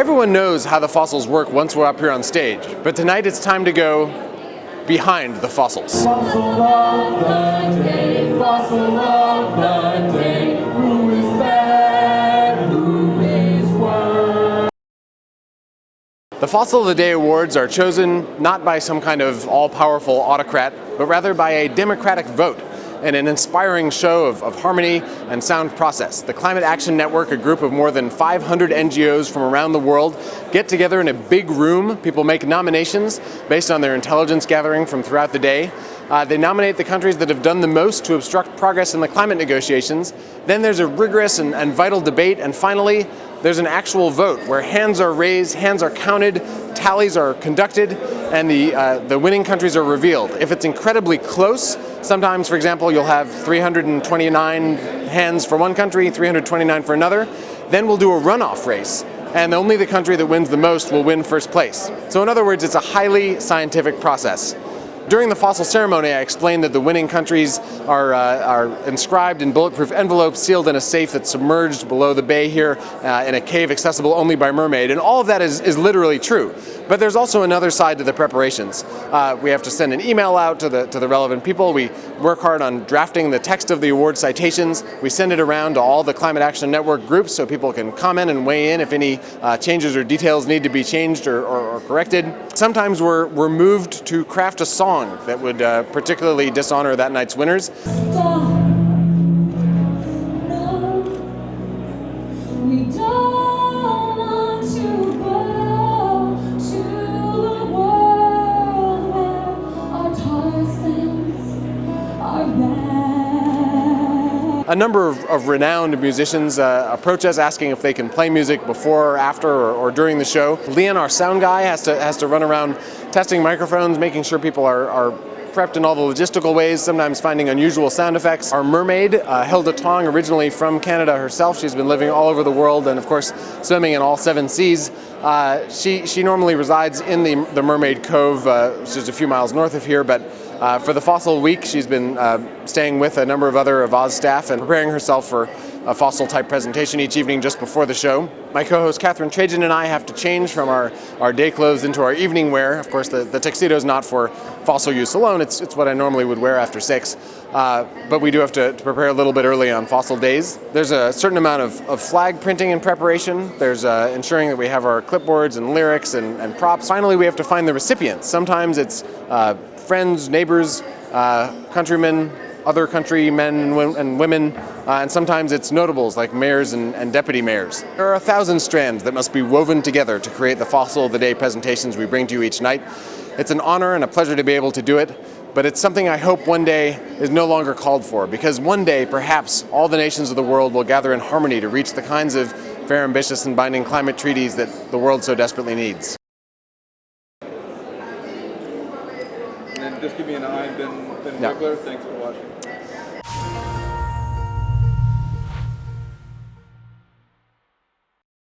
Everyone knows how the fossils work once we're up here on stage, but tonight it's time to go behind the fossils. Fossil of the day, fossil of the day, who is bad, who is worse? The Fossil of the Day awards are chosen not by some kind of all-powerful autocrat, but rather by a democratic vote and an inspiring show of harmony and sound process. The Climate Action Network, a group of more than 500 NGOs from around the world, get together in a big room. People make nominations based on their intelligence gathering from throughout the day. They nominate the countries that have done the most to obstruct progress in the climate negotiations. Then there's a rigorous and vital debate, and finally, there's an actual vote where hands are raised, hands are counted, tallies are conducted, and the winning countries are revealed. If it's incredibly close, sometimes, for example, you'll have 329 hands for one country, 329 for another, then we'll do a runoff race, and only the country that wins the most will win first place. So in other words, it's a highly scientific process. During the fossil ceremony, I explained that the winning countries are inscribed in bulletproof envelopes sealed in a safe that's submerged below the bay here in a cave accessible only by mermaid. And all of that is literally true. But there's also another side to the preparations. We have to send an email out to the relevant people. We work hard on drafting the text of the award citations. We send it around to all the Climate Action Network groups so people can comment and weigh in if any changes or details need to be changed or corrected. Sometimes we're moved to craft a song that would particularly dishonor that night's winners. A number of renowned musicians approach us asking if they can play music before or after or during the show. Leon, our sound guy, has to run around testing microphones, making sure people are prepped in all the logistical ways, sometimes finding unusual sound effects. Our mermaid, Hilda Tong, originally from Canada herself, she's been living all over the world and of course swimming in all 7 seas. She normally resides in the Mermaid Cove, which is a few miles north of here, but for the Fossil Week, she's been staying with a number of other of Oz staff and preparing herself for a fossil-type presentation each evening just before the show. My co-host Catherine Trajan and I have to change from our day clothes into our evening wear. Of course, the tuxedo is not for fossil use alone. It's what I normally would wear after 6. But we do have to prepare a little bit early on fossil days. There's a certain amount of flag printing in preparation. There's ensuring that we have our clipboards and lyrics and props. Finally, we have to find the recipients. Sometimes it's friends, neighbors, countrymen, other countrymen and women, and sometimes it's notables like mayors and deputy mayors. There are 1,000 strands that must be woven together to create the Fossil of the Day presentations we bring to you each night. It's an honor and a pleasure to be able to do it, but it's something I hope one day is no longer called for, because one day, perhaps, all the nations of the world will gather in harmony to reach the kinds of fair, ambitious, and binding climate treaties that the world so desperately needs. And just give me an eye, Ben Wiggler. Thanks for watching.